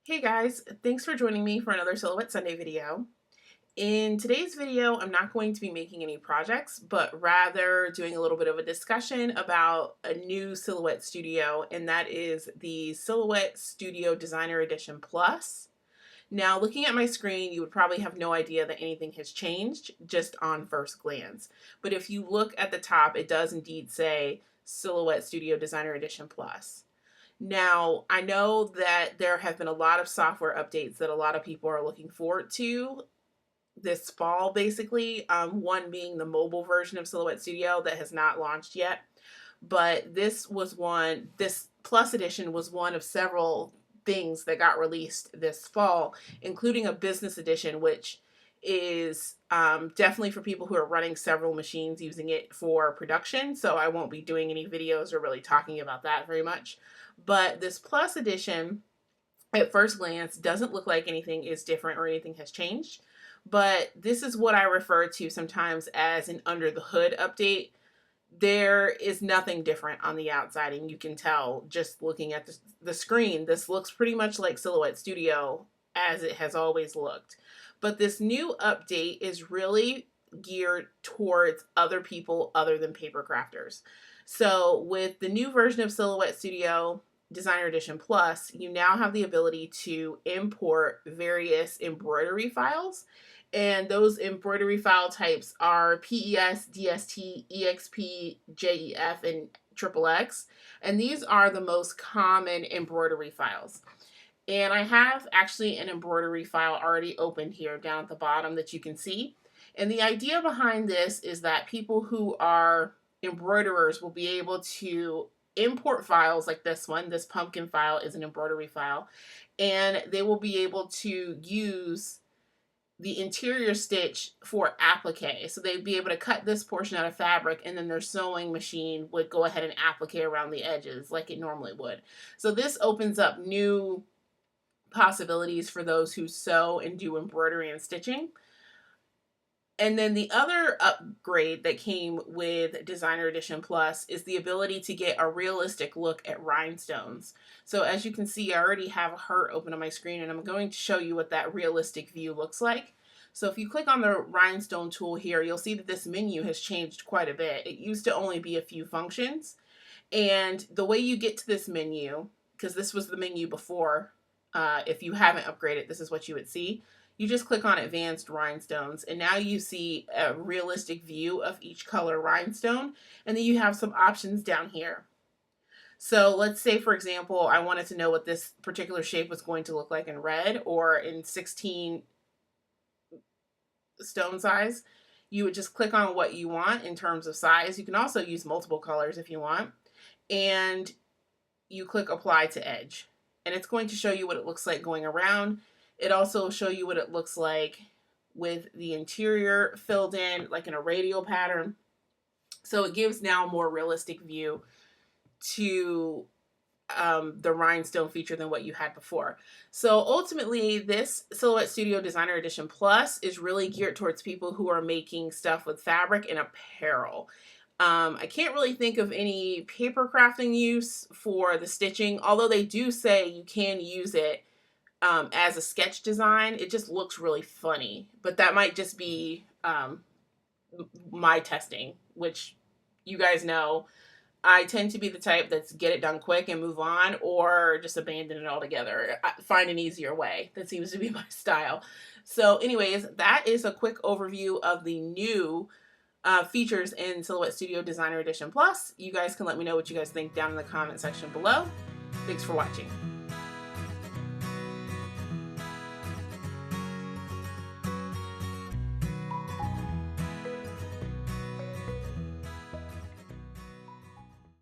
Hey guys, thanks for joining me for another Silhouette Sunday video. In today's video, I'm not going to be making any projects, but rather doing a little bit of a discussion about a new Silhouette Studio, and that is the Silhouette Studio Designer Edition Plus. Now, looking at my screen, you would probably have no idea that anything has changed just on first glance. But if you look at the top, it does indeed say Silhouette Studio Designer Edition Plus. Now, I know that there have been a lot of software updates that a lot of people are looking forward to this fall, basically. One being the mobile version of Silhouette Studio that has not launched yet. But this Plus edition was one of several things that got released this fall, including a business edition, which is definitely for people who are running several machines using it for production. So I won't be doing any videos or really talking about that very much. But this Plus edition, at first glance, doesn't look like anything is different or anything has changed. But this is what I refer to sometimes as an under the hood update. There is nothing different on the outside, and you can tell just looking at the screen. This looks pretty much like Silhouette Studio as it has always looked. But this new update is really geared towards other people other than paper crafters. So with the new version of Silhouette Studio Designer Edition Plus, you now have the ability to import various embroidery files. And those embroidery file types are PES, DST, EXP, JEF, and XXX. And these are the most common embroidery files. And I have actually an embroidery file already opened here down at the bottom that you can see. And the idea behind this is that people who are embroiderers will be able to import files like this one. This pumpkin file is an embroidery file. And they will be able to use the interior stitch for applique. So they'd be able to cut this portion out of fabric, and then their sewing machine would go ahead and applique around the edges like it normally would. So this opens up new possibilities for those who sew and do embroidery and stitching. And then the other upgrade that came with Designer Edition Plus is the ability to get a realistic look at rhinestones. So as you can see, I already have a heart open on my screen, and I'm going to show you what that realistic view looks like. So if you click on the rhinestone tool here, you'll see that this menu has changed quite a bit. It used to only be a few functions. And the way you get to this menu, because this was the menu before, if you haven't upgraded, this is what you would see. You just click on Advanced Rhinestones, and now you see a realistic view of each color rhinestone, and then you have some options down here. So let's say, for example, I wanted to know what this particular shape was going to look like in red or in 16 stone size. You would just click on what you want in terms of size. You can also use multiple colors if you want, and you click Apply to Edge, and it's going to show you what it looks like going around. It also will show you what it looks like with the interior filled in, like in a radial pattern. So it gives now a more realistic view to the rhinestone feature than what you had before. So ultimately, this Silhouette Studio Designer Edition Plus is really geared towards people who are making stuff with fabric and apparel. I can't really think of any paper crafting use for the stitching, although they do say you can use it as a sketch design. It just looks really funny, but that might just be my testing, which you guys know I tend to be the type that's get it done quick and move on, or just abandon it altogether. Find an easier way. That seems to be my style. So anyways, that is a quick overview of the new features in Silhouette Studio Designer Edition Plus. You guys can let me know what you guys think down in the comment section below. Thanks for watching.